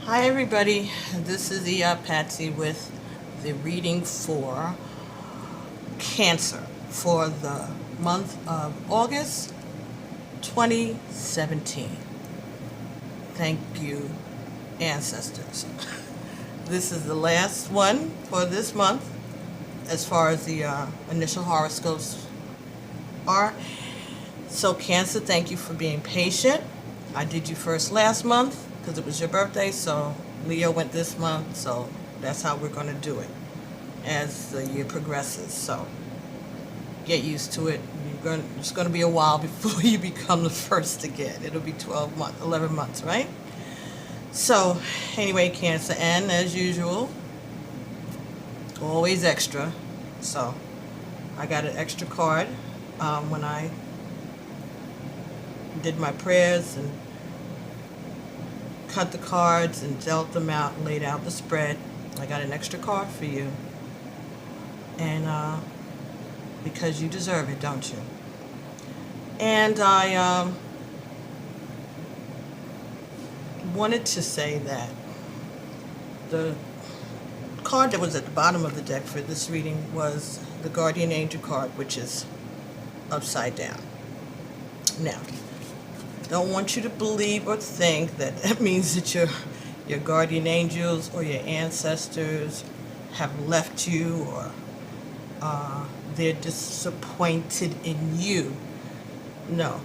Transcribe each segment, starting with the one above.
Hi everybody, this is Iya Patsy with the reading for Cancer for the month of August 2017. Thank you, ancestors. This is the last one for this month as far as the initial horoscopes are. So Cancer, thank you for being patient. I did you first last month because it was your birthday, so Leo went this month, so that's how we're going to do it as the year progresses. So get used to it. It's going to be a while before you become the first again. It'll be 11 months, right? So anyway, Cancer, and as usual, always extra. So I got an extra card when I did my prayers and cut the cards and dealt them out and laid out the spread. I got an extra card for you, and because you deserve it, don't you? And I wanted to say that the card that was at the bottom of the deck for this reading was the Guardian Angel card, which is upside down. Now, don't want you to believe or think that that means that your guardian angels or your ancestors have left you or they're disappointed in you. No.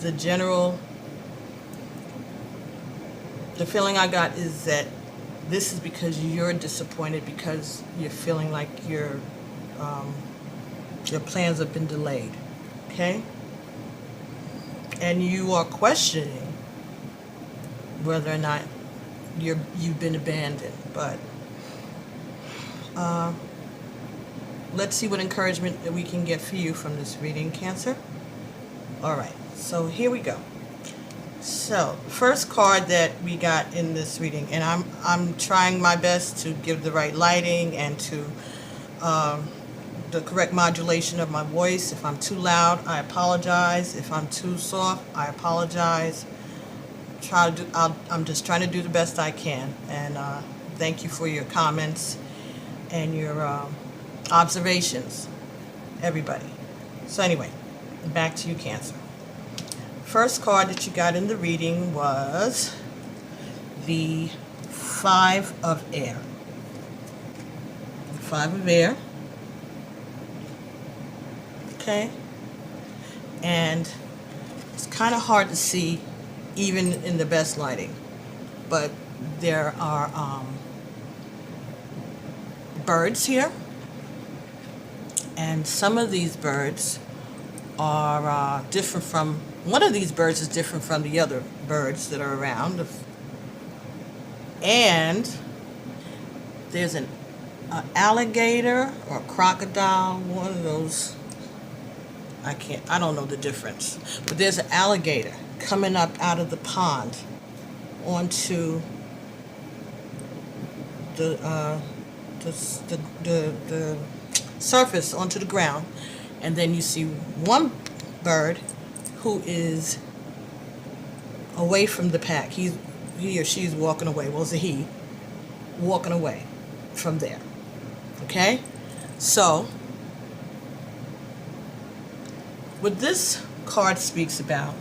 The feeling I got is that this is because you're disappointed because you're feeling like your plans have been delayed. Okay? And you are questioning whether or not you've been abandoned. But let's see what encouragement that we can get for you from this reading, Cancer. All right, so here we go. So first card that we got in this reading, and I'm trying my best to give the right lighting and to the correct modulation of my voice. If I'm too loud, I apologize. If I'm too soft, I apologize. I'm just trying to do the best I can. And thank you for your comments and your observations, everybody. So anyway, back to you, Cancer. First card that you got in the reading was the Five of Air. The Five of Air. Okay, and it's kind of hard to see even in the best lighting, but there are birds here, and some of these birds are different from, one of these birds is different from the other birds that are around, and there's an alligator or a crocodile, one of those. I don't know the difference, but there's an alligator coming up out of the pond onto the surface, onto the ground, and then you see one bird who is away from the pack. He or she's walking away. Well, it's a he walking away from there. Okay, so what this card speaks about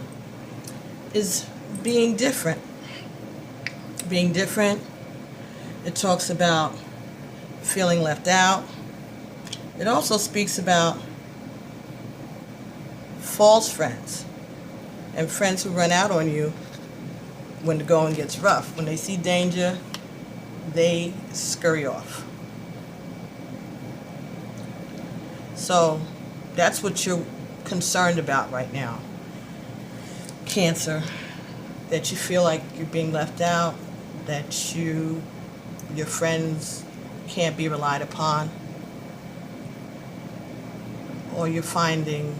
is being different. Being different. It talks about feeling left out. It also speaks about false friends and friends who run out on you when the going gets rough. When they see danger, they scurry off. So that's what you're concerned about right now, Cancer, that you feel like you're being left out, that your friends can't be relied upon, or you're finding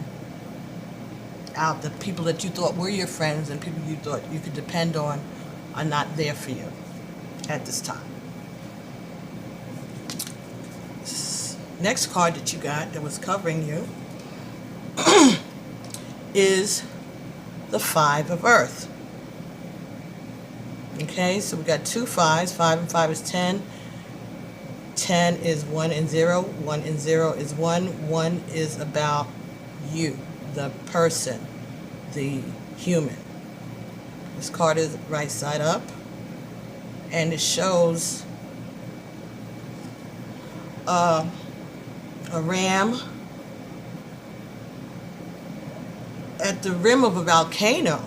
out that people that you thought were your friends and people you thought you could depend on are not there for you at this time. Next card that you got that was covering you is the Five of Earth. Okay, so we got 2 5s. 5 and 5 is 10. 10 is 1 and 0. 1 and 0 is 1. 1 is about you, the person, the human. This card is right side up, and it shows a ram at the rim of a volcano,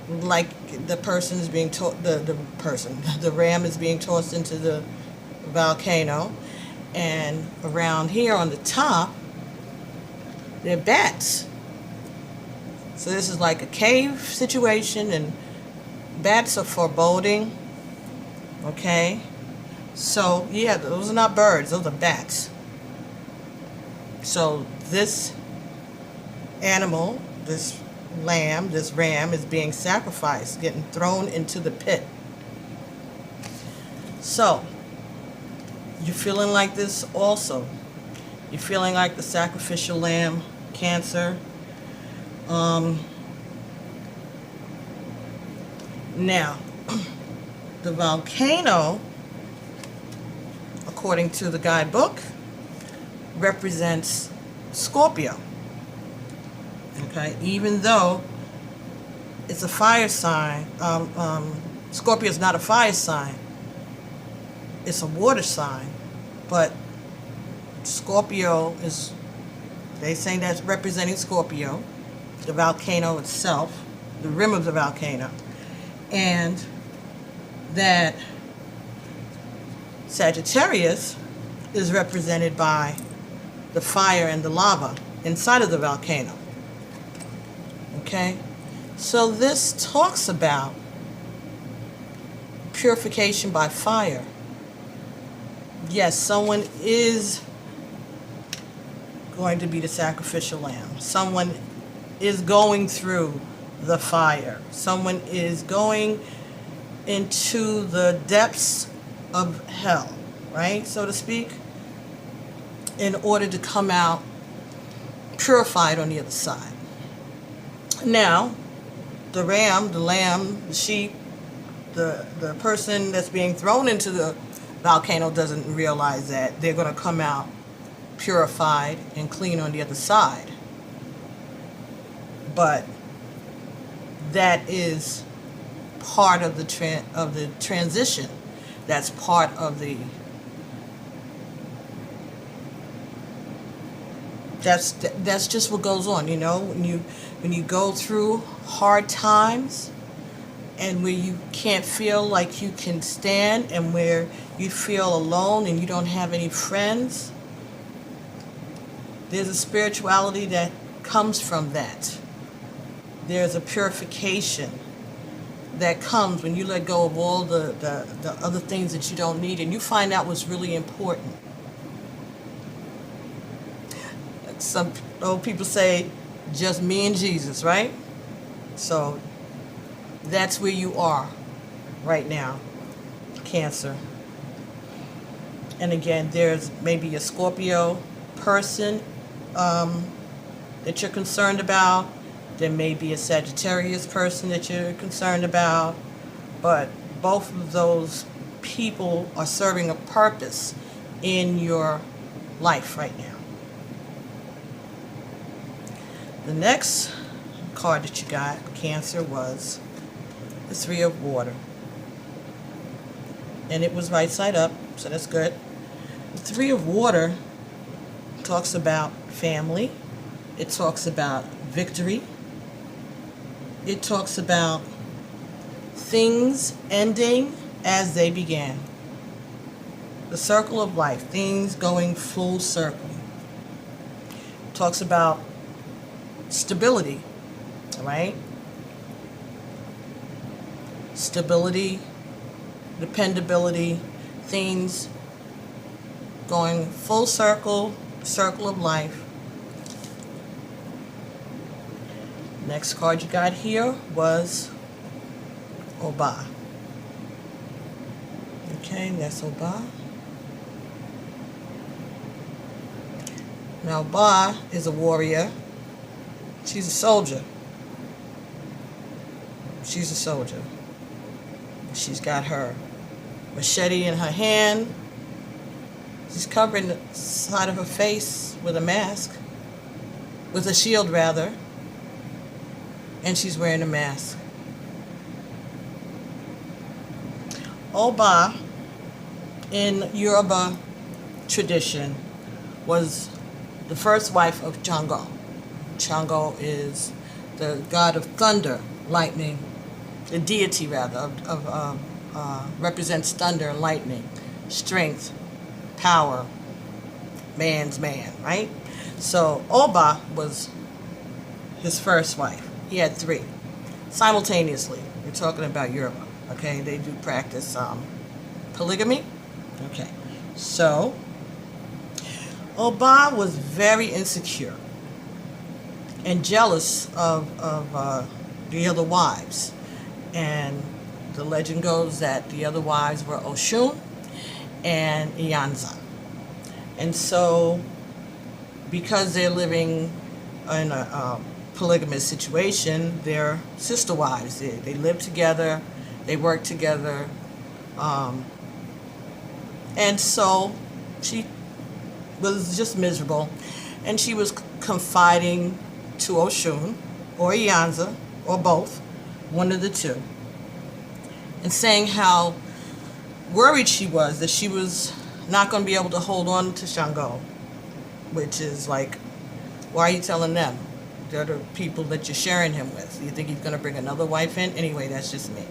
like the person is being the ram is being tossed into the volcano, and around here on the top there are bats. So this is like a cave situation, and bats are foreboding. Okay, so yeah, those are not birds, those are bats. So this animal, this lamb, this ram is being sacrificed, getting thrown into the pit. So you're feeling like this also. You're feeling like the sacrificial lamb, Cancer. Now, the volcano, according to the guidebook, represents Scorpio. Okay, even though it's a fire sign, Scorpio is not a fire sign. It's a water sign, but Scorpio is, they say that's representing Scorpio, the volcano itself, the rim of the volcano, and that Sagittarius is represented by the fire and the lava inside of the volcano. Okay, so this talks about purification by fire. Yes, someone is going to be the sacrificial lamb. Someone is going through the fire. Someone is going into the depths of hell, right, so to speak, in order to come out purified on the other side. Now, the ram, the lamb, the sheep, the person that's being thrown into the volcano doesn't realize that they're going to come out purified and clean on the other side. But that is part of the transition. That's part of the that's just what goes on, you know, when you go through hard times, and where you can't feel like you can stand, and where you feel alone and you don't have any friends. There's a spirituality that comes from that. There's a purification that comes when you let go of all the other things that you don't need, and you find out what's really important. Some old people say, just me and Jesus, right? So that's where you are right now, Cancer. And again, there's maybe a Scorpio person that you're concerned about. There may be a Sagittarius person that you're concerned about. But both of those people are serving a purpose in your life right now. The next card that you got, Cancer, was the Three of Water. And it was right side up, so that's good. The Three of Water talks about family. It talks about victory. It talks about things ending as they began. The circle of life, things going full circle. It talks about stability, right? Stability, dependability, things going full circle, circle of life. Next card you got here was Oba. Okay, that's Oba. Now, Ba is a warrior. She's a soldier. She's a soldier. She's got her machete in her hand. She's covering the side of her face with a mask, with a shield rather, and she's wearing a mask. Oba, in Yoruba tradition, was the first wife of Shango. Shango is the god of thunder, lightning, the deity rather, represents thunder and lightning, strength, power, man's man, right? So Oba was his first wife. He had 3 simultaneously. We're talking about Yoruba, okay? They do practice polygamy. Okay, so Oba was very insecure and jealous of the other wives. And the legend goes that the other wives were Oshun and Iyanza. And so, because they're living in a polygamous situation, they're sister wives. They live together, they work together. And so, she was just miserable. And she was confiding to Oshun or Iyanza, or both, one of the two, and saying how worried she was that she was not going to be able to hold on to Shango, which is like, why are you telling them? They're the people that you're sharing him with. You think he's going to bring another wife in? Anyway, that's just me.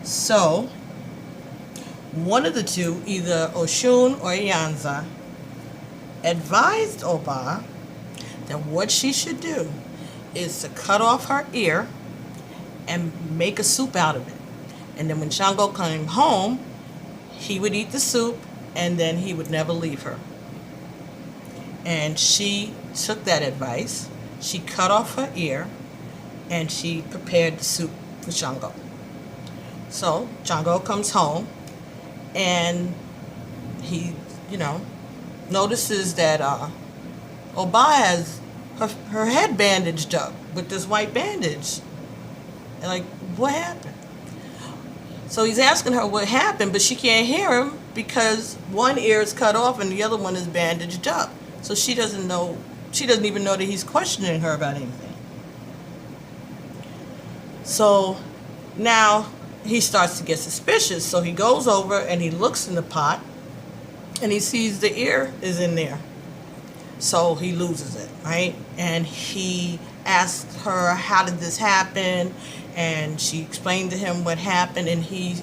So, one of the two, either Oshun or Iyanza, advised Oba that what she should do is to cut off her ear and make a soup out of it. And then when Shango came home, he would eat the soup and then he would never leave her. And she took that advice. She cut off her ear and she prepared the soup for Shango. So Shango comes home and he, notices that Oba has her head bandaged up with this white bandage. And like, what happened? So he's asking her what happened, but she can't hear him because one ear is cut off and the other one is bandaged up. So she doesn't even know that he's questioning her about anything. So now he starts to get suspicious. So he goes over and he looks in the pot and he sees the ear is in there. So he loses it, right? And he asked her, how did this happen? And she explained to him what happened, and he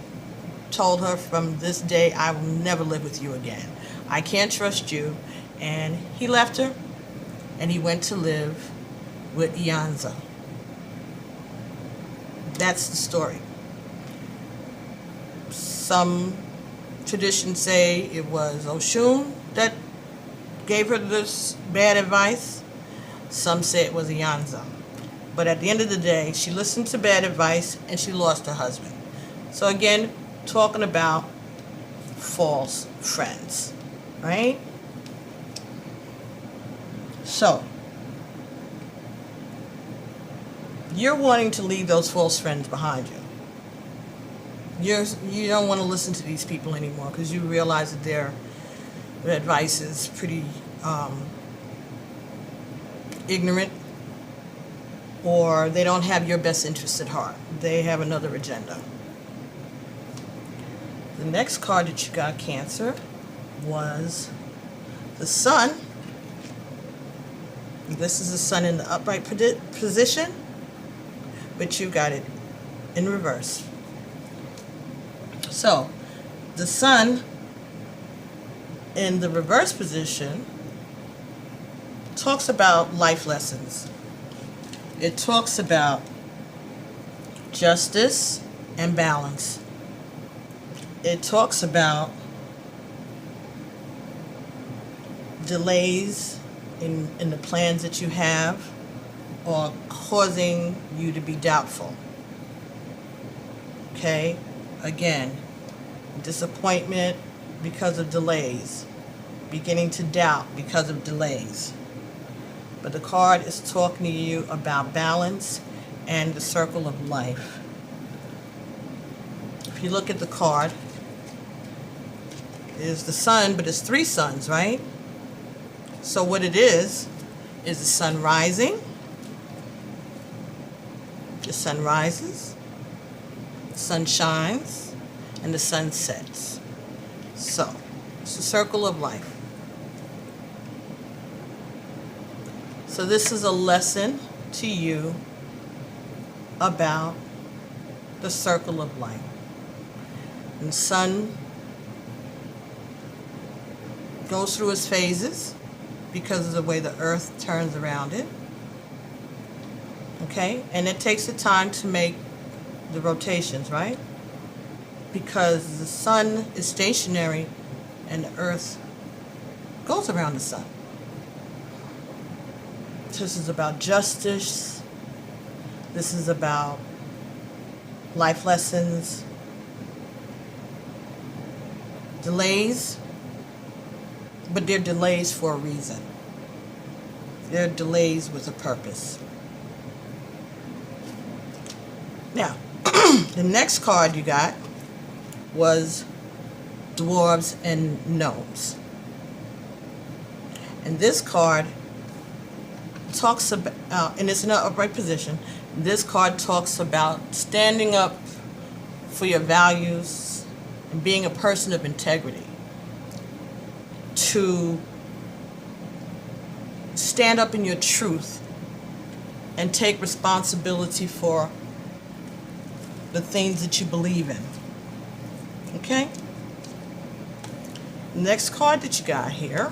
told her, from this day, I will never live with you again. I can't trust you. And he left her, and he went to live with Iyanza. That's the story. Some traditions say it was Oshun that gave her this bad advice. Some say it was Iyanza. But at the end of the day, she listened to bad advice and she lost her husband. So again, talking about false friends, right? So, you're wanting to leave those false friends behind you. You don't want to listen to these people anymore because you realize that their advice is pretty ignorant, or they don't have your best interest at heart. They have another agenda. The next card that you got, Cancer, was the Sun. This is the Sun in the upright position, but you got it in reverse. So, the Sun in the reverse position talks about life lessons. It talks about justice and balance. It talks about delays in the plans that you have, or causing you to be doubtful. Okay? Again, disappointment because of delays. Beginning to doubt because of delays. But the card is talking to you about balance and the circle of life. If you look at the card, it is the sun, but it's three suns, right? So what it is the sun rising, the sun rises, the sun shines, and the sun sets. So it's the circle of life. So this is a lesson to you about the circle of life. And the sun goes through its phases because of the way the earth turns around it. Okay? And it takes the time to make the rotations, right? Because the sun is stationary and the earth goes around the sun. This is about justice. This is about life lessons, delays, but they're delays for a reason. They're delays with a purpose. Now, the next card you got was dwarves and gnomes. And this card talks about, and it's in an upright position, this card talks about standing up for your values and being a person of integrity. To stand up in your truth and take responsibility for the things that you believe in. Okay? Next card that you got here,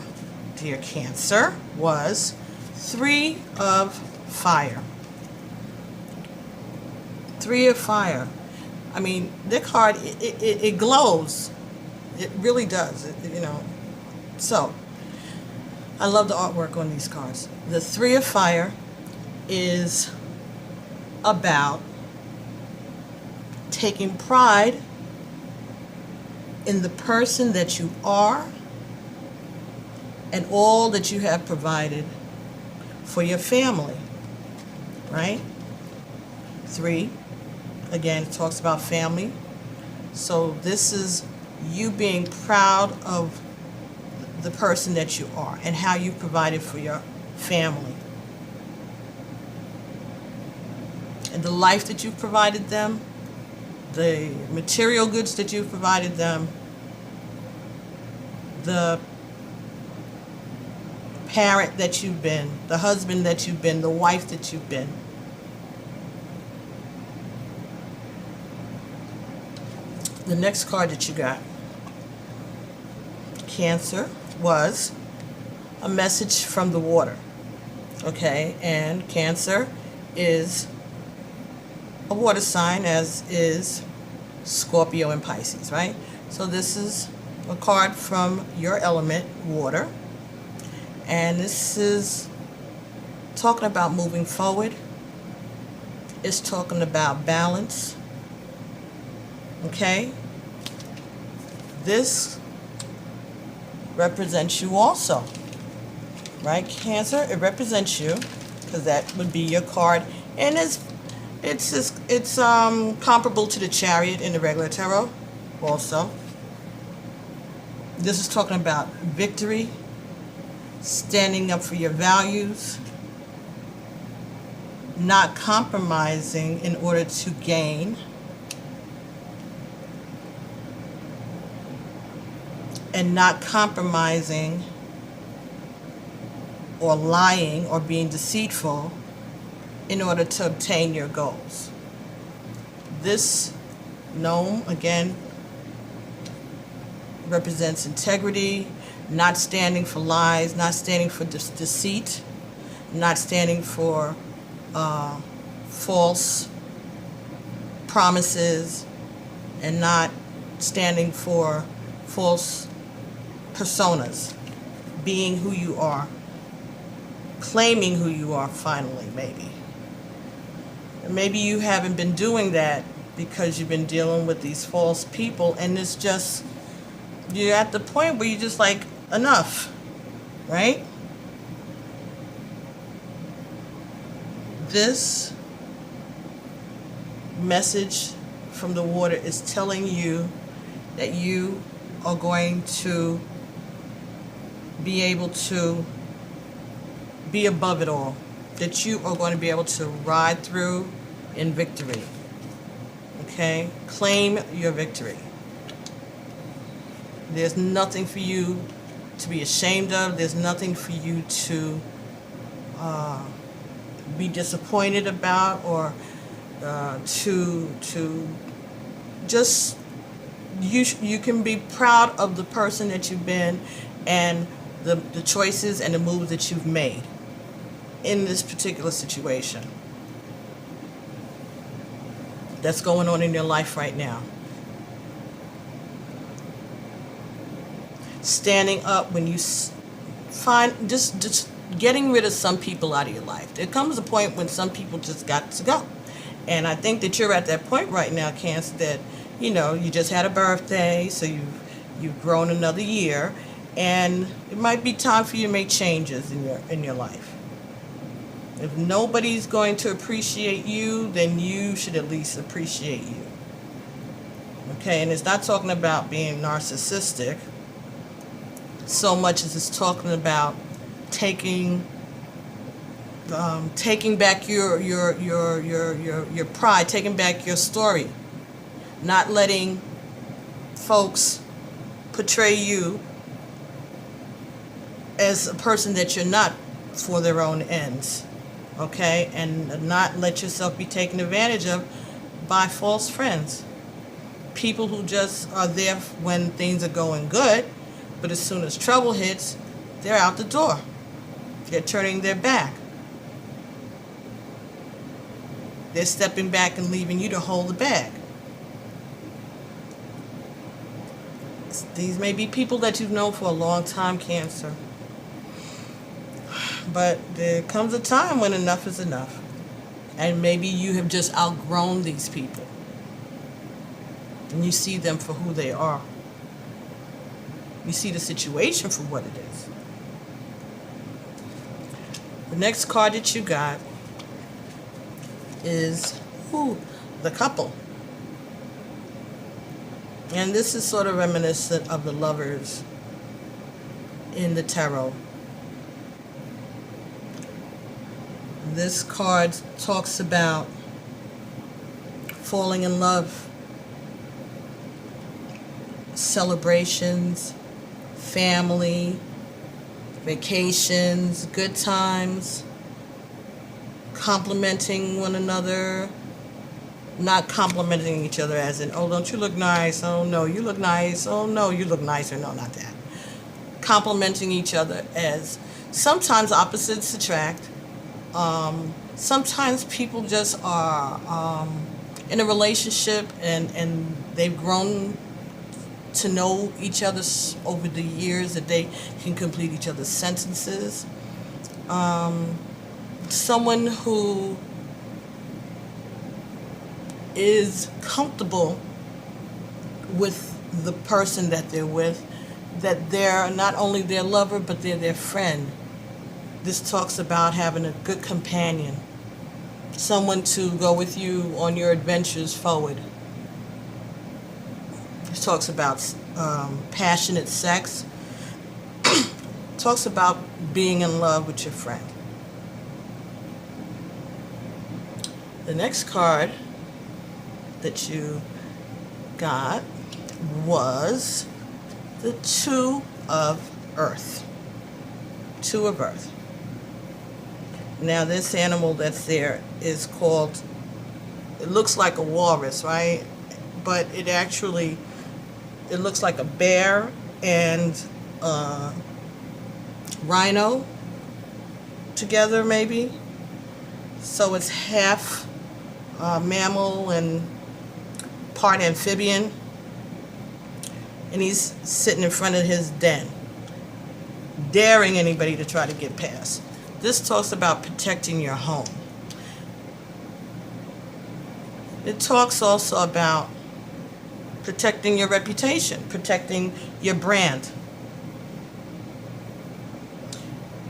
dear Cancer, was Three of Fire. Three of Fire. I mean, that card, it glows. It really does. So, I love the artwork on these cards. The Three of Fire is about taking pride in the person that you are and all that you have provided for your family, right? Three, again, it talks about family. So this is you being proud of the person that you are and how you provided for your family. And the life that you've provided them, the material goods that you've provided them, the parent that you've been, the husband that you've been, the wife that you've been. The next card that you got, Cancer, was a message from the water. Okay, and Cancer is a water sign, as is Scorpio and Pisces, right? So this is a card from your element, water. And this is talking about moving forward. It's talking about balance. Okay? This represents you also. Right, Cancer? It represents you, because that would be your card. And it's comparable to the Chariot in the regular tarot also. This is talking about victory, standing up for your values, not compromising in order to gain, and not compromising or lying or being deceitful in order to obtain your goals. This gnome, again, represents integrity, not standing for lies, not standing for deceit, not standing for false promises, and not standing for false personas, being who you are, claiming who you are finally, maybe. And maybe you haven't been doing that because you've been dealing with these false people, and it's just, you're at the point where you're just like, enough, right? This message from the water is telling you that you are going to be able to be above it all, that you are going to be able to ride through in victory. Okay? Claim your victory. There's nothing for you to be ashamed of. There's nothing for you to be disappointed about, or to just, you can be proud of the person that you've been and the choices and the moves that you've made in this particular situation that's going on in your life right now. Standing up when you find, just getting rid of some people out of your life. There comes a point when some people just got to go. And I think that you're at that point right now, Cancer, that, you know, you just had a birthday, so you've grown another year, and it might be time for you to make changes in your life. If nobody's going to appreciate you, then you should at least appreciate you. Okay, and it's not talking about being narcissistic so much as it's talking about taking back your pride, taking back your story, not letting folks portray you as a person that you're not for their own ends. Okay, and not let yourself be taken advantage of by false friends, people who just are there when things are going good, but as soon as trouble hits, they're out the door. They're turning their back. They're stepping back and leaving you to hold the bag. These may be people that you've known for a long time, Cancer. But there comes a time when enough is enough. And maybe you have just outgrown these people. And you see them for who they are. You see the situation for what it is. The next card that you got is the couple. And this is sort of reminiscent of the Lovers in the tarot. This card talks about falling in love, celebrations, family, vacations, good times, complimenting one another, not complimenting each other as in, oh, don't you look nice, oh no, you look nice, oh no, you look nicer, no, not that. Complimenting each other as sometimes opposites attract. Sometimes people just are in a relationship and they've grown to know each other over the years that they can complete each other's sentences. Someone who is comfortable with the person that they're with, that they're not only their lover, but they're their friend. This talks about having a good companion, someone to go with you on your adventures forward. This talks about passionate sex. Talks about being in love with your friend. The next card that you got was the Two of Earth. Two of Earth. Now this animal that's there is called, it looks like a walrus, right? But it actually, it looks like a bear and a rhino together maybe. So it's half mammal and part amphibian. And he's sitting in front of his den, daring anybody to try to get past. This talks about protecting your home. It talks also about protecting your reputation, protecting your brand.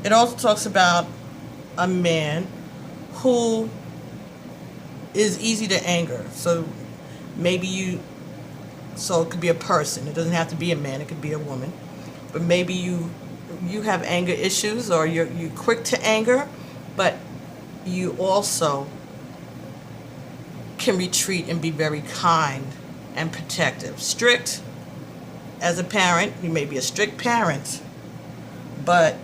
It also talks about a man who is easy to anger. So maybe so it could be a person. It doesn't have to be a man. It could be a woman. But maybe you have anger issues, or you're quick to anger, but you also can retreat and be very kind and protective. Strict as a parent, you may be a strict parent, but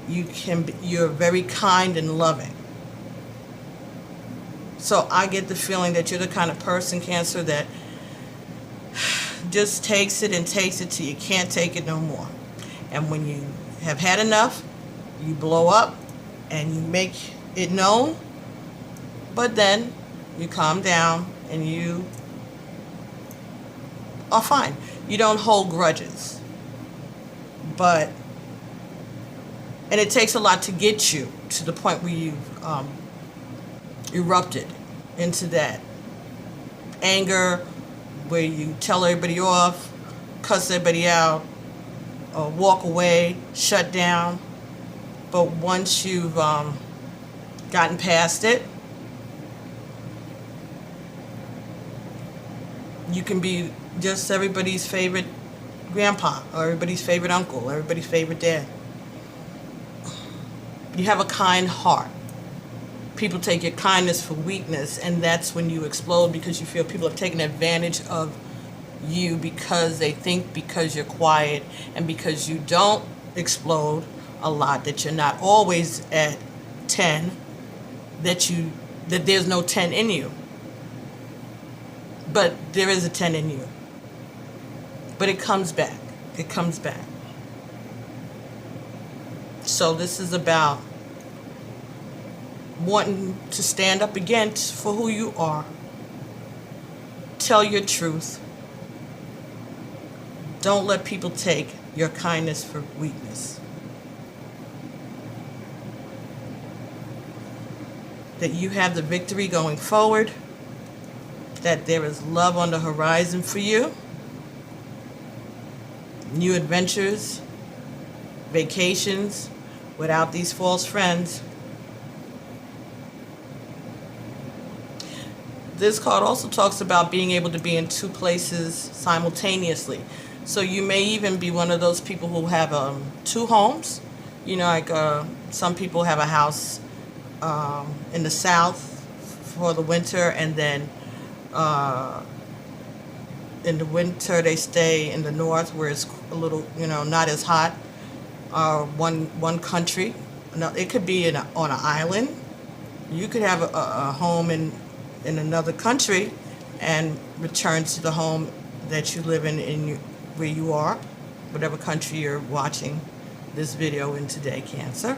you're very kind and loving. So I get the feeling that you're the kind of person, Cancer, that just takes it and takes it till you can't take it no more. And when you have had enough, you blow up and you make it known, but then you calm down and you are fine. You don't hold grudges. And it takes a lot to get you to the point where you've erupted into that anger, where you tell everybody off, cuss everybody out, or walk away, shut down. But once you've gotten past it, you can be just everybody's favorite grandpa, or everybody's favorite uncle, or everybody's favorite dad. You have a kind heart. People take your kindness for weakness, and that's when you explode, because you feel people have taken advantage of you because they think because you're quiet and because you don't explode a lot, that you're not always at 10, that there's no 10 in you. But there is a 10 in you. But it comes back. It comes back. So this is about wanting to stand up again for who you are. Tell your truth. Don't let people take your kindness for weakness. That you have the victory going forward. That there is love on the horizon for you. New adventures, vacations, without these false friends. This card also talks about being able to be in two places simultaneously. So you may even be one of those people who have two homes. You know, like some people have a house in the south for the winter, and then in the winter they stay in the north where it's a little, not as hot. One country. No, it could be on an island. You could have a home in another country and return to the home that you live in where you are, whatever country you're watching this video in today, Cancer.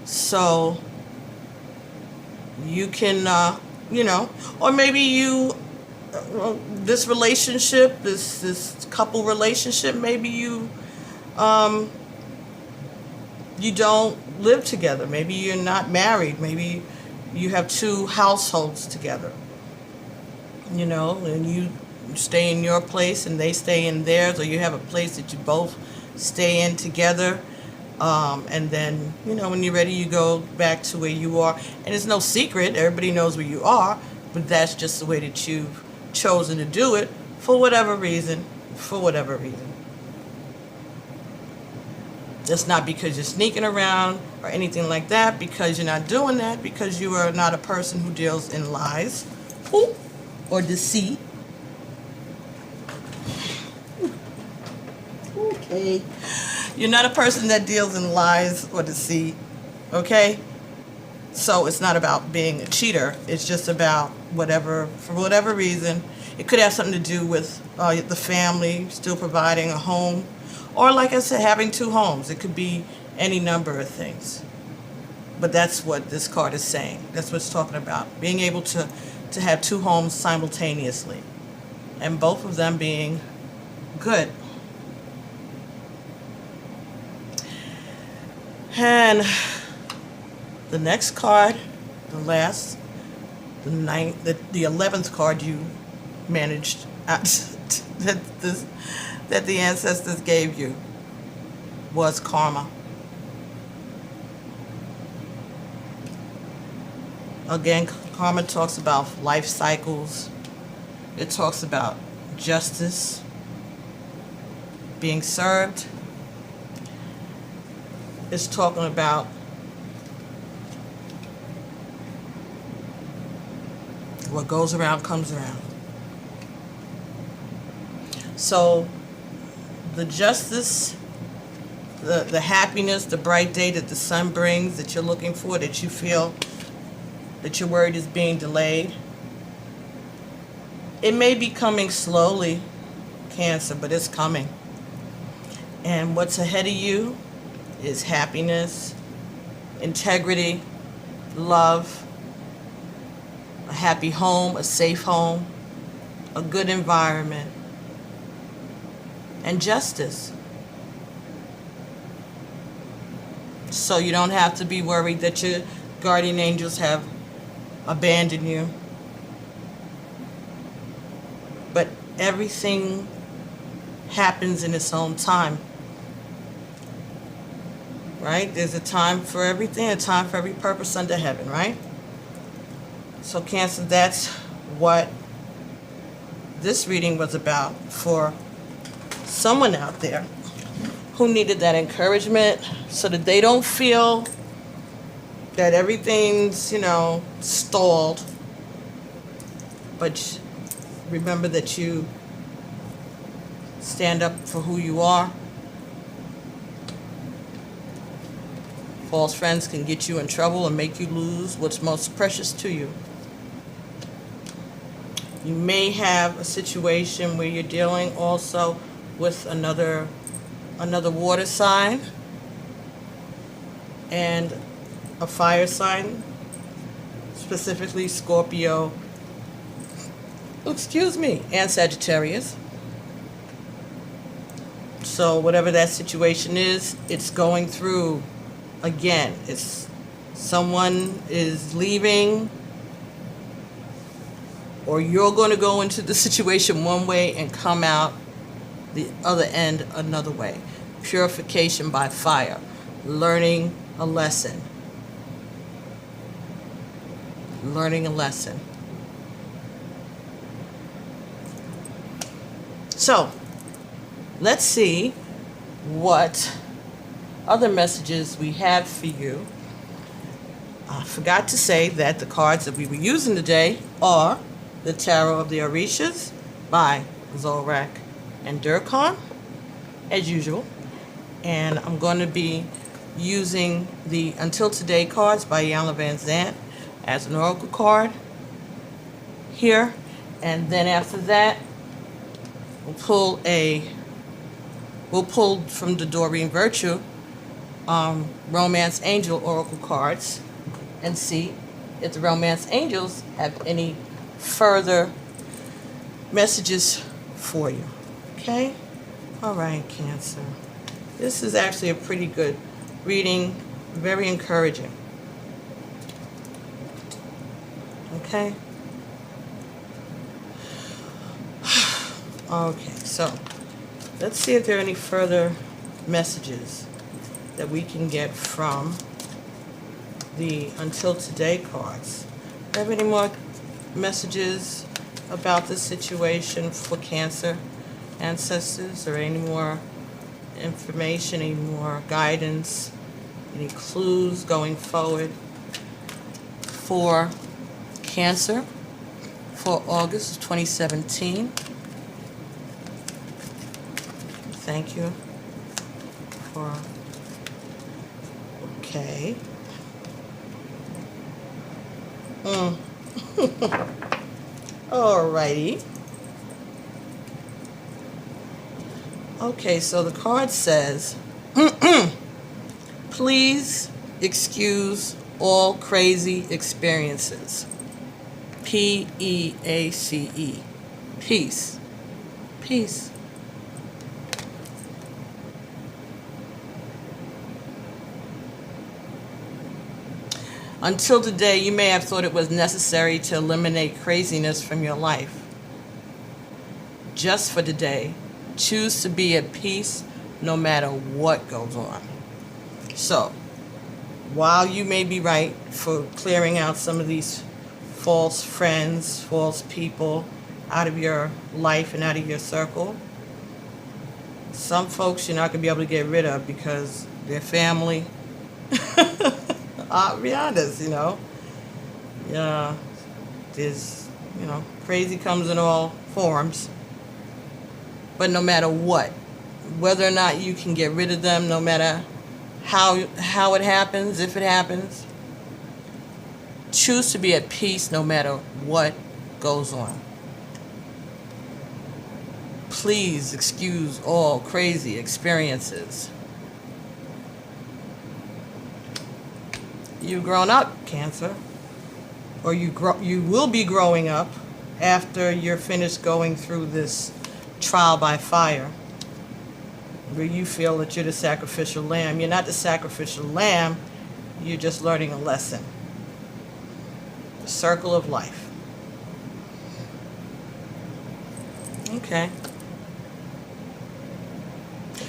So you can, or maybe this relationship, this couple relationship, maybe you don't live together. Maybe you're not married. Maybe you have two households together, and you stay in your place and they stay in theirs, or you have a place that you both stay in together. And then, when you're ready, you go back to where you are. And it's no secret. Everybody knows where you are, but that's just the way that you've chosen to do it for whatever reason. It's not because you're sneaking around or anything like that, because you're not doing that, because you are not a person who deals in lies or deceit. Okay. You're not a person that deals in lies or deceit, okay? So it's not about being a cheater. It's just about for whatever reason. It could have something to do with the family still providing a home. Or, like I said, having two homes. It could be any number of things. But that's what this card is saying. That's what it's talking about. Being able to have two homes simultaneously. And both of them being good. And the next card, the 11th card you managed that the ancestors gave you was karma. Again, karma talks about life cycles. It talks about justice being served. It's talking about what goes around comes around. So the justice, the happiness, the bright day that the sun brings, that you're looking for, that you feel that your word is being delayed, it may be coming slowly, Cancer, but it's coming. And what's ahead of you is happiness, integrity, love, a happy home, a safe home, a good environment, and justice. So you don't have to be worried that your guardian angels have abandoned you. But everything happens in its own time. Right? There's a time for everything, a time for every purpose under heaven, right? So Cancer, that's what this reading was about for someone out there who needed that encouragement so that they don't feel that everything's, stalled. But remember that you stand up for who you are. False friends can get you in trouble and make you lose what's most precious to you. You may have a situation where you're dealing also with another water sign and a fire sign, specifically Scorpio, and Sagittarius. So whatever that situation is, it's going through. Again, it's someone is leaving, or you're going to go into the situation one way and come out the other end another way. Purification by fire. Learning a lesson. Learning a lesson. So, let's see what other messages we have for you. I forgot to say that the cards that we were using today are the Tarot of the Orishas by Zorak and Durkheim, as usual. And I'm going to be using the Until Today cards by Iyanla Vanzant as an oracle card here. And then after that, we'll pull from the Doreen Virtue Romance Angel oracle cards and see if the Romance Angels have any further messages for you. Okay? All right, Cancer. This is actually a pretty good reading, very encouraging. Okay? Okay, so let's see if there are any further messages that we can get from the Until Today cards. Do you have any more messages about this situation for Cancer ancestors, or any more information, any more guidance, any clues going forward for Cancer for August of 2017? Thank you for... Okay. Alrighty. Okay, so the card says, please excuse all crazy experiences. P-E-A-C-E. Peace. Peace. Until today, you may have thought it was necessary to eliminate craziness from your life. Just for today, choose to be at peace no matter what goes on. So, while you may be right for clearing out some of these false friends, false people out of your life and out of your circle, some folks you're not going to be able to get rid of because they're family. I'll be honest, Yeah, there's, crazy comes in all forms. But no matter what, whether or not you can get rid of them, no matter how it happens, if it happens, choose to be at peace no matter what goes on. Please excuse all crazy experiences. You've grown up, Cancer, or you will be growing up after you're finished going through this trial by fire, where you feel that you're the sacrificial lamb. You're not the sacrificial lamb, you're just learning a lesson. The circle of life. Okay.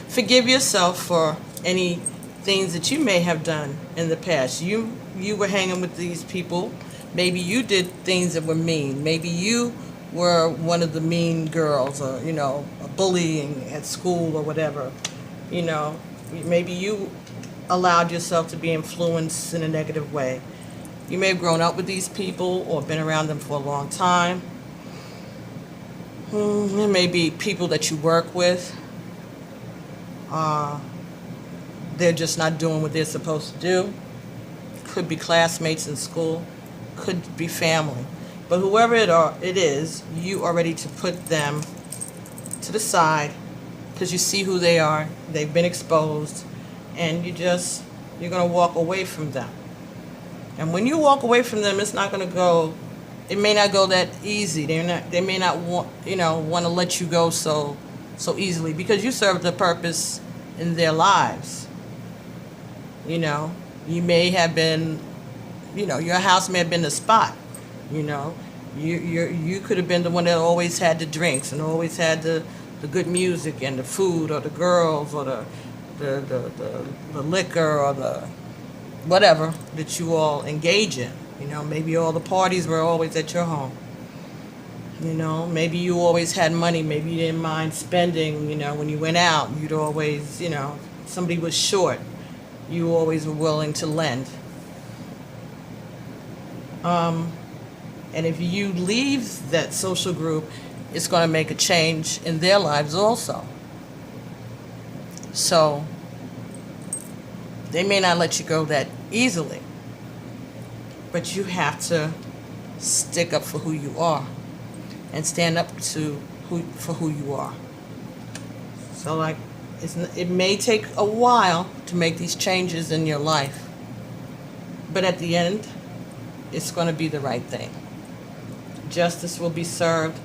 Forgive yourself for any things that you may have done in the past. You were hanging with these people. Maybe you did things that were mean. Maybe you were one of the mean girls, or bullying at school or whatever. Maybe you allowed yourself to be influenced in a negative way. You may have grown up with these people or been around them for a long time. There may be people that you work with. They're just not doing what they're supposed to do. Could be classmates in school. Could be family. But whoever it is, you are ready to put them to the side because you see who they are. They've been exposed, and you're going to walk away from them. And when you walk away from them, it's not going to go. It may not go that easy. They may not want to let you go so easily because you served a purpose in their lives. You may have been, your house may have been the spot. You could have been the one that always had the drinks and always had the good music and the food or the girls or the liquor or the whatever that you all engage in. Maybe all the parties were always at your home. Maybe you always had money. Maybe you didn't mind spending. When you went out, you'd always, somebody was short, you always were willing to lend. And if you leave that social group, it's going to make a change in their lives also. So they may not let you go that easily, but you have to stick up for who you are and stand up for who you are. So it may take a while to make these changes in your life, but at the end, it's going to be the right thing. Justice will be served.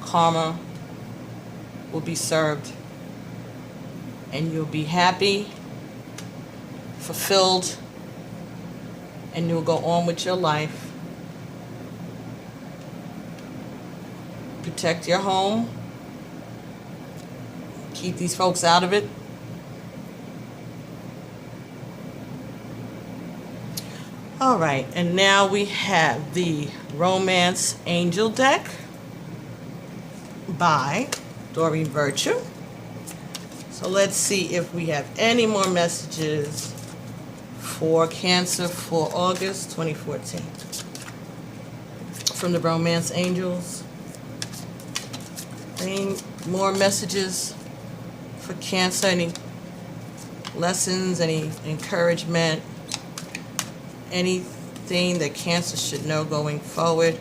Karma will be served. And you'll be happy, fulfilled, and you'll go on with your life. Protect your home. Keep these folks out of it. All right, and now we have the Romance Angel deck by Doreen Virtue. So let's see if we have any more messages for Cancer for August 2014 from the Romance Angels. Any more messages for Cancer? Any lessons, any encouragement, anything that Cancer should know going forward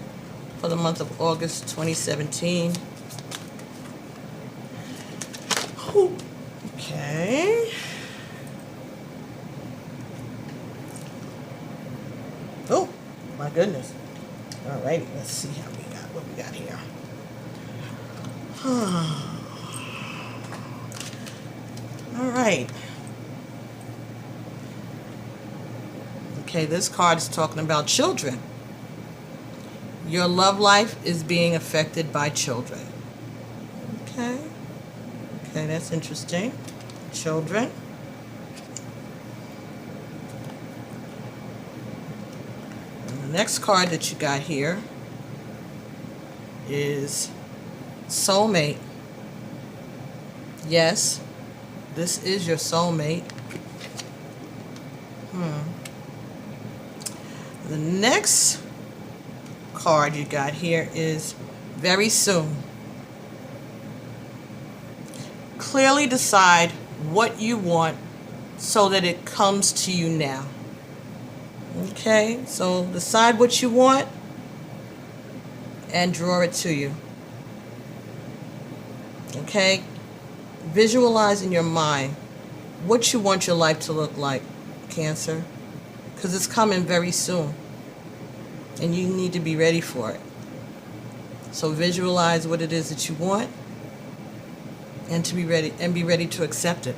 for the month of August 2017? Okay. Oh, my goodness. All right, let's see what we got here. All right. Okay, this card is talking about children. Your love life is being affected by children. Okay. Okay, that's interesting. Children. The next card that you got here is soulmate. Yes, this is your soulmate. The next card you got here is very soon. Clearly decide what you want so that it comes to you now. Okay, so decide what you want and draw it to you. Okay, visualize in your mind what you want your life to look like, Cancer, because it's coming very soon and you need to be ready for it. So visualize what it is that you want and be ready to accept it.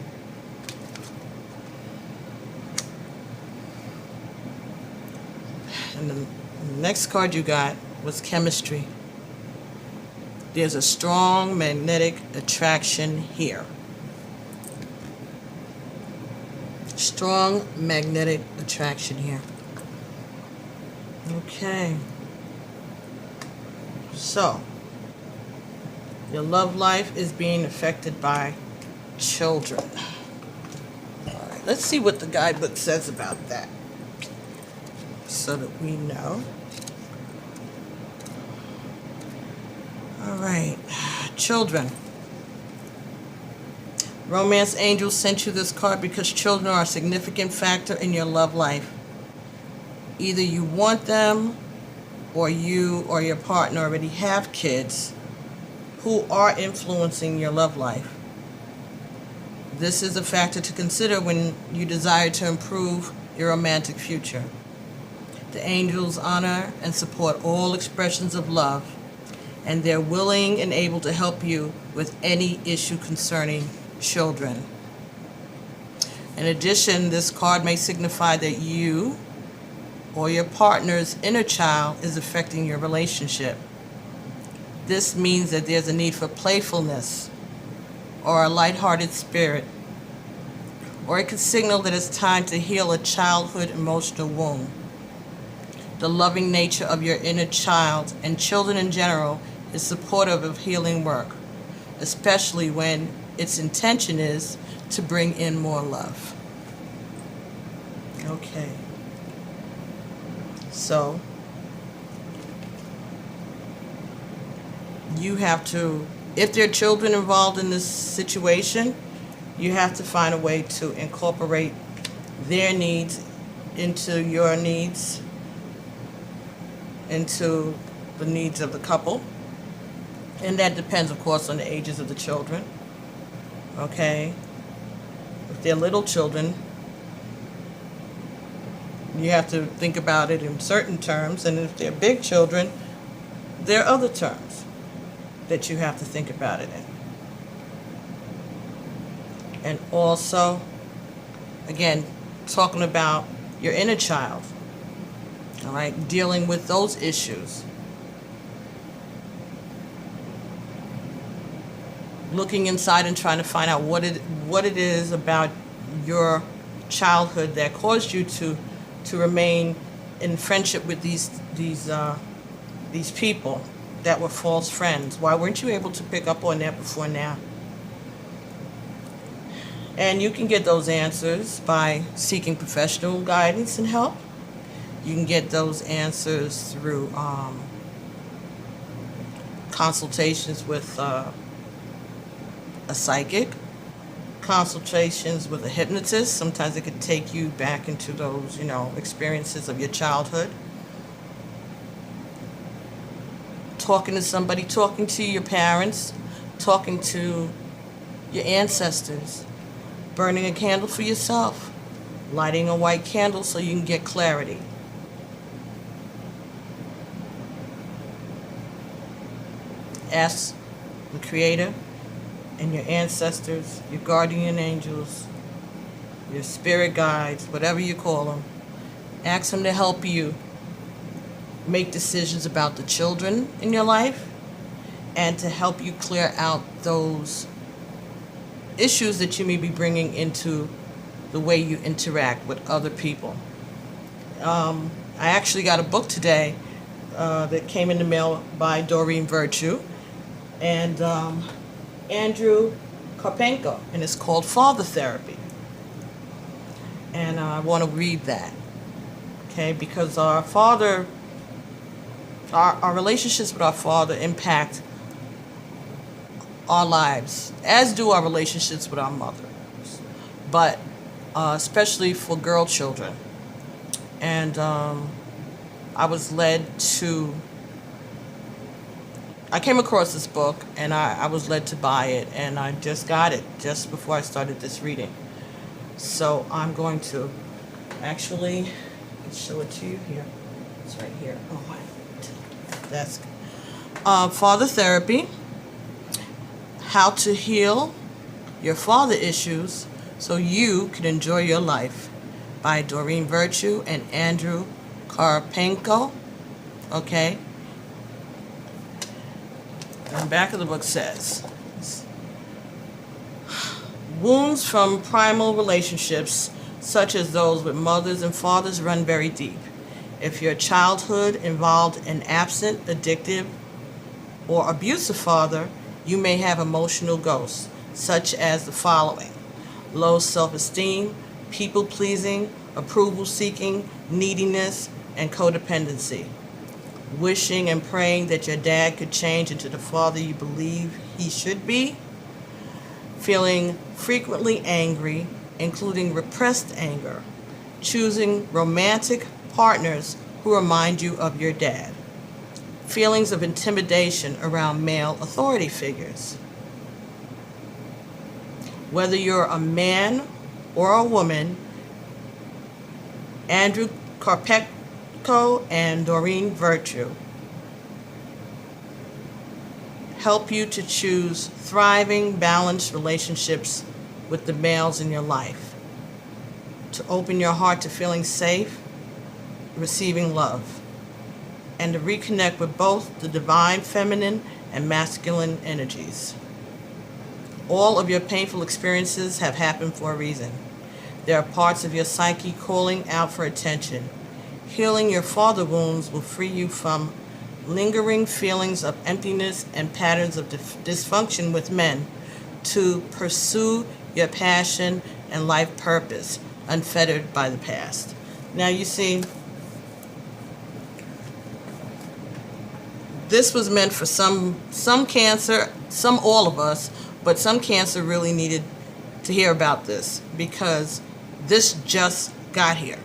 And the next card you got was chemistry. There's a strong magnetic attraction here. Strong magnetic attraction here. Okay. So, your love life is being affected by children. All right, let's see what the guidebook says about that so that we know. All right, children. Romance angels sent you this card because children are a significant factor in your love life. Either you want them or you or your partner already have kids who are influencing your love life. This is a factor to consider when you desire to improve your romantic future. The angels honor and support all expressions of love, and they're willing and able to help you with any issue concerning children. In addition, this card may signify that you or your partner's inner child is affecting your relationship. This means that there's a need for playfulness or a lighthearted spirit, or it could signal that it's time to heal a childhood emotional wound. The loving nature of your inner child and children in general is supportive of healing work, especially when its intention is to bring in more love. Okay. So, you have to, if there are children involved in this situation, you have to find a way to incorporate their needs into your needs, into the needs of the couple. And that depends, of course, on the ages of the children. Okay? If they're little children, you have to think about it in certain terms. And if they're big children, there are other terms that you have to think about it in. And also, again, talking about your inner child. All right? Dealing with those issues. Looking inside and trying to find out what it is about your childhood that caused you to remain in friendship with these people that were false friends. Why weren't you able to pick up on that before now? And you can get those answers by seeking professional guidance and help. You can get those answers through consultations with a psychic, consultations with a hypnotist. Sometimes it could take you back into those, experiences of your childhood. Talking to somebody, talking to your parents, talking to your ancestors, burning a candle for yourself, lighting a white candle so you can get clarity. Ask the Creator and your ancestors, your guardian angels, your spirit guides, whatever you call them. Ask them to help you make decisions about the children in your life and to help you clear out those issues that you may be bringing into the way you interact with other people. I actually got a book today that came in the mail by Doreen Virtue and Andrew Karpenko, and it's called Father Therapy. And I want to read that, okay, because our relationships with our Father impact our lives, as do our relationships with our mothers, but especially for girl children. And I came across this book, and I was led to buy it, and I just got it just before I started this reading. So I'm going to actually show it to you here. It's right here. Oh my, that's Father Therapy: How to Heal Your Father Issues So You Can Enjoy Your Life, by Doreen Virtue and Andrew Karpenko. Okay. And the back of the book says, wounds from primal relationships, such as those with mothers and fathers, run very deep. If your childhood involved an absent, addictive, or abusive father, you may have emotional ghosts, such as the following: low self-esteem, people-pleasing, approval-seeking, neediness, and codependency. Wishing and praying that your dad could change into the father you believe he should be. Feeling frequently angry, including repressed anger. Choosing romantic partners who remind you of your dad. Feelings of intimidation around male authority figures. Whether you're a man or a woman, Andrew Karpenko and Doreen Virtue help you to choose thriving, balanced relationships with the males in your life, to open your heart to feeling safe, receiving love, and to reconnect with both the divine feminine and masculine energies. All of your painful experiences have happened for a reason. There are parts of your psyche calling out for attention. Healing your father wounds will free you from lingering feelings of emptiness and patterns of dysfunction with men, to pursue your passion and life purpose, unfettered by the past. Now you see, this was meant for some Cancer, all of us, but some Cancer really needed to hear about this, because this just got here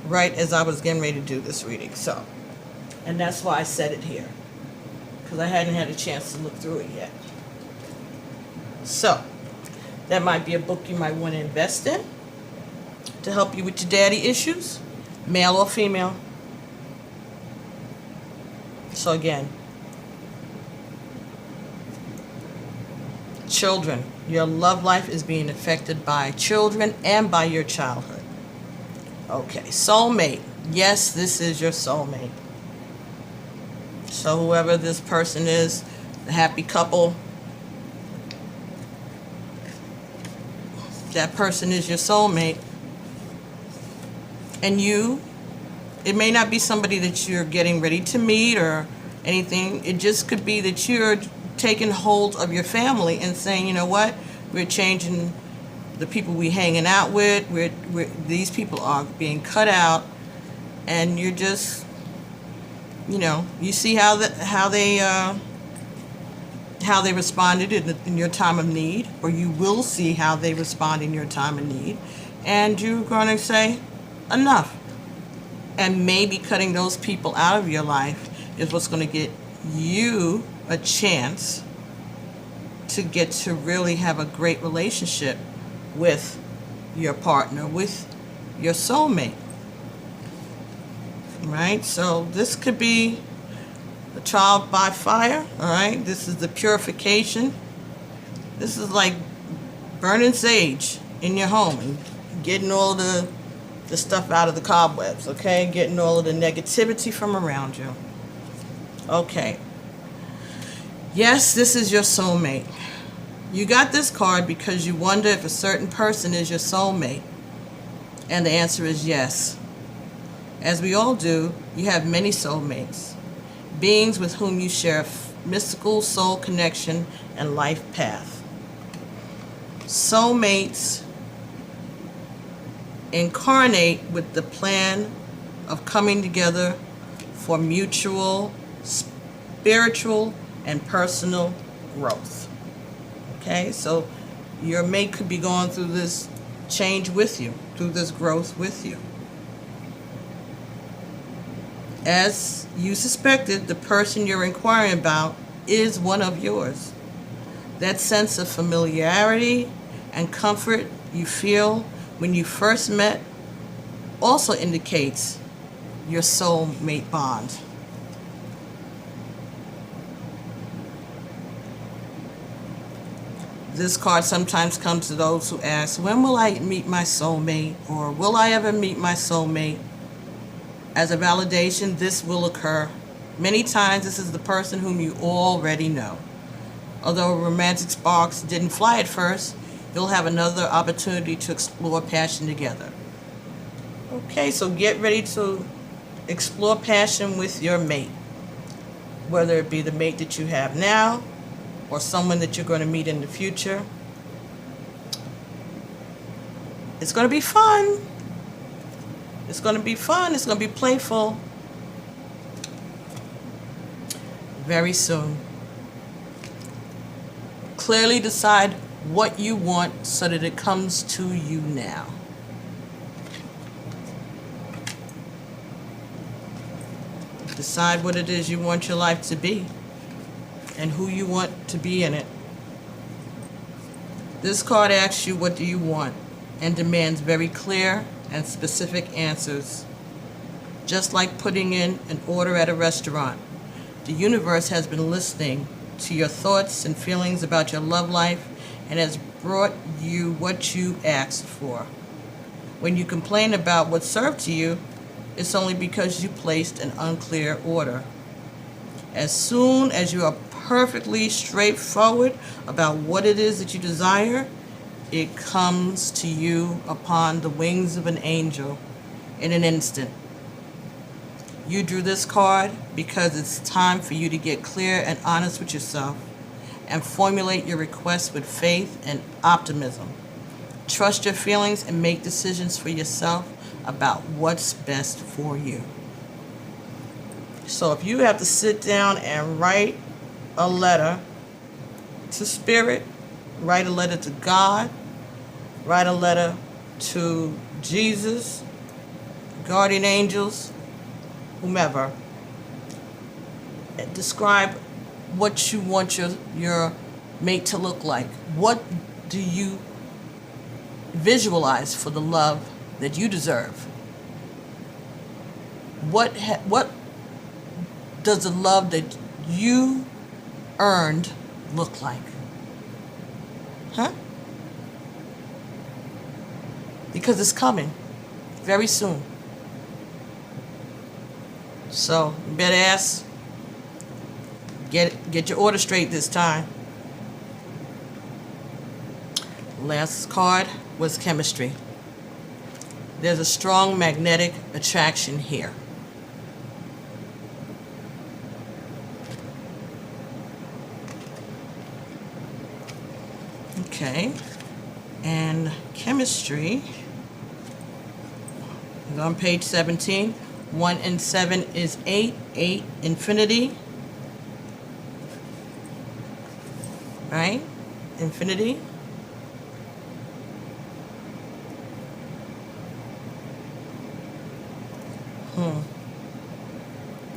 right as I was getting ready to do this reading. So, and that's why I said it here, because I hadn't had a chance to look through it yet. So that might be a book you might want to invest in to help you with your daddy issues, male or female. So again, children, your love life is being affected by children and by your childhood. Okay, soulmate. Yes, this is your soulmate. So whoever this person is, the happy couple, that person is your soulmate. And it may not be somebody that you're getting ready to meet or anything. It just could be that you're taking hold of your family and saying, you know what, we're changing the people we're hanging out with. These people are being cut out, and you're just, you see how they responded in your time of need, or you will see how they respond in your time of need, and you're going to say enough. And maybe cutting those people out of your life is what's going to get you a chance to get to really have a great relationship with your partner, with your soulmate. Right? So this could be a trial by fire. All right? This is the purification. This is like burning sage in your home and getting all the stuff out of the cobwebs, okay? Getting all of the negativity from around you. Okay. Yes, this is your soulmate. You got this card because you wonder if a certain person is your soulmate. And the answer is yes. As we all do, you have many soulmates, beings with whom you share a mystical soul connection and life path. Soulmates incarnate with the plan of coming together for mutual, spiritual, and personal growth. Okay, so your mate could be going through this change with you, through this growth with you. As you suspected, the person you're inquiring about is one of yours. That sense of familiarity and comfort you feel when you first met also indicates your soulmate bond. This card sometimes comes to those who ask, when will I meet my soulmate? Or will I ever meet my soulmate? As a validation, this will occur. Many times, this is the person whom you already know. Although romantic sparks didn't fly at first, you'll have another opportunity to explore passion together. Okay, so get ready to explore passion with your mate, whether it be the mate that you have now or someone that you're going to meet in the future. It's going to be fun. It's going to be fun. It's going to be playful. Very soon. Clearly decide what you want so that it comes to you now. Decide what it is you want your life to be and who you want to be in it. This card asks you, what do you want? And demands very clear and specific answers. Just like putting in an order at a restaurant, the universe has been listening to your thoughts and feelings about your love life and has brought you what you asked for. When you complain about what's served to you, it's only because you placed an unclear order. As soon as you are perfectly straightforward about what it is that you desire, it comes to you upon the wings of an angel in an instant. You drew this card because it's time for you to get clear and honest with yourself and formulate your requests with faith and optimism. Trust your feelings and make decisions for yourself about what's best for you. So if you have to sit down and write a letter to Spirit, write a letter to God, write a letter to Jesus, guardian angels, whomever, describe what you want your mate to look like. What do you visualize for the love that you deserve? What does the love that you earned look like? Huh? Because it's coming very soon. So you better ask, get your order straight this time. Last card was chemistry. There's a strong magnetic attraction here. Okay, and chemistry is on page 17. 1 and 7 is 8, 8 infinity, right? Infinity.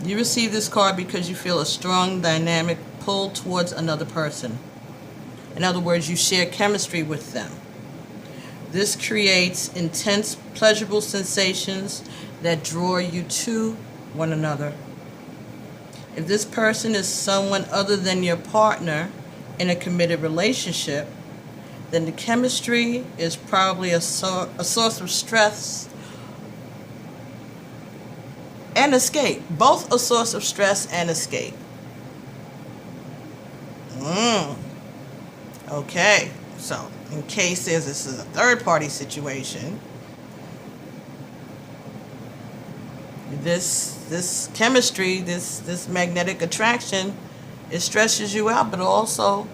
You receive this card because you feel a strong dynamic pull towards another person. In other words, you share chemistry with them. This creates intense, pleasurable sensations that draw you to one another. If this person is someone other than your partner in a committed relationship, then the chemistry is probably a source of stress and escape. Both a source of stress and escape. Okay, so in case this is a third-party situation, this chemistry, this magnetic attraction, it stresses you out, but also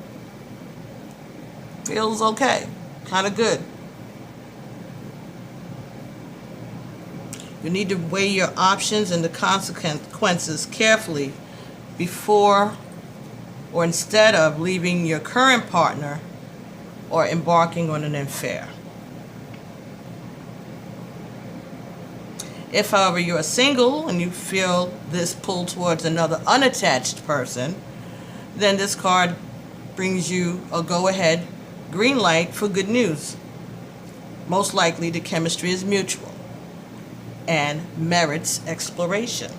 feels okay, kind of good. You need to weigh your options and the consequences carefully before or instead of leaving your current partner or embarking on an affair. If, however, you are single and you feel this pull towards another unattached person, then this card brings you a go-ahead green light for good news. Most likely the chemistry is mutual and merits exploration.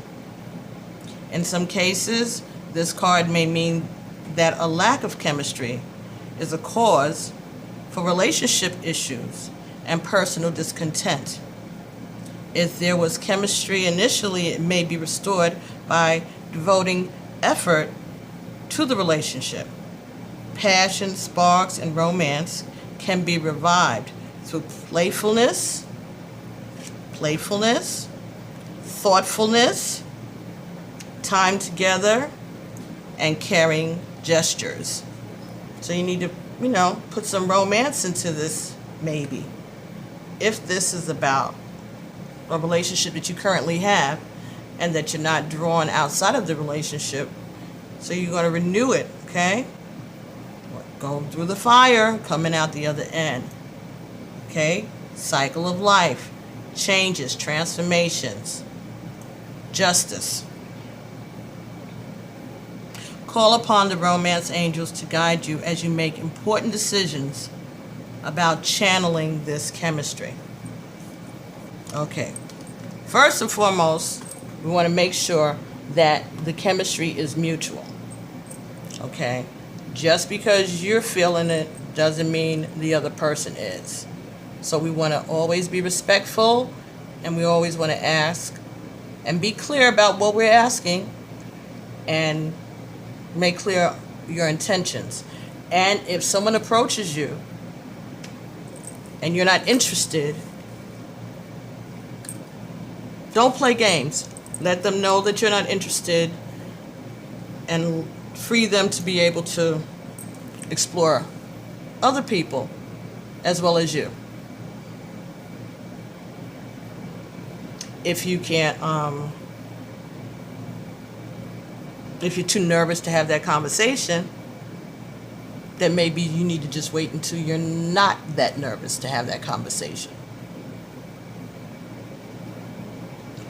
In some cases, this card may mean that a lack of chemistry is a cause for relationship issues and personal discontent. If there was chemistry initially, it may be restored by devoting effort to the relationship. Passion, sparks, and romance can be revived through playfulness, thoughtfulness, time together, and caring gestures. So you need to, put some romance into this, maybe. If this is about a relationship that you currently have and that you're not drawn outside of the relationship, so you're going to renew it, okay? Going through the fire, coming out the other end, okay? Cycle of life, changes, transformations, justice. Call upon the romance angels to guide you as you make important decisions about channeling this chemistry. Okay. First and foremost, we want to make sure that the chemistry is mutual. Okay? Just because you're feeling it doesn't mean the other person is. So we want to always be respectful, and we always want to ask and be clear about what we're asking and make clear your intentions. And if someone approaches you and you're not interested, don't play games. Let them know that you're not interested and free them to be able to explore other people as well as you. If you can't, if you're too nervous to have that conversation, then maybe you need to just wait until you're not that nervous to have that conversation.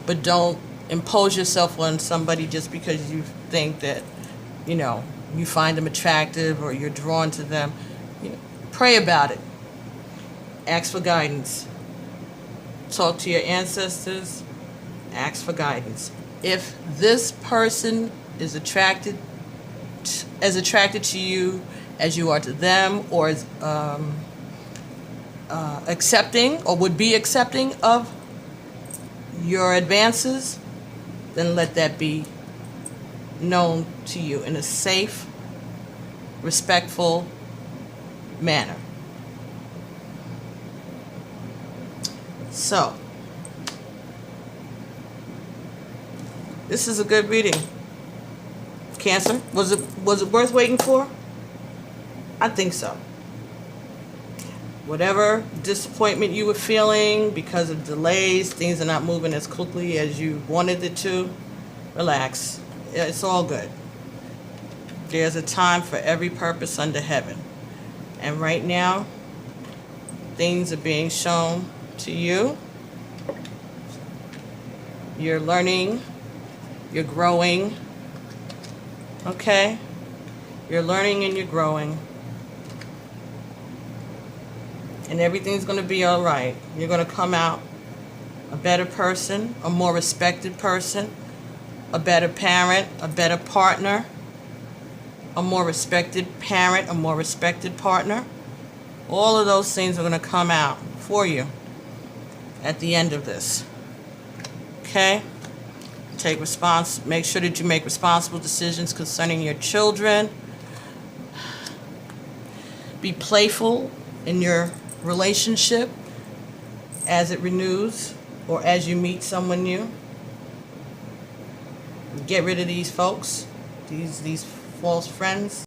But don't impose yourself on somebody just because you think that, you find them attractive or you're drawn to them. Pray about it. Ask for guidance. Talk to your ancestors. Ask for guidance. If this person is as attracted to you as you are to them, or is accepting or would be accepting of your advances, then let that be known to you in a safe, respectful manner. So, this is a good reading. Cancer, was it worth waiting for? I think so. Whatever disappointment you were feeling because of delays, things are not moving as quickly as you wanted it to, relax. It's all good. There's a time for every purpose under heaven. And right now, things are being shown to you. You're learning. You're growing. Okay? You're learning and you're growing. And everything's going to be all right. You're going to come out a better person, a more respected person, a better parent, a better partner, a more respected parent, a more respected partner. All of those things are going to come out for you at the end of this. Okay? Make sure that you make responsible decisions concerning your children. Be playful in your relationship as it renews or as you meet someone new. Get rid of these folks, these false friends.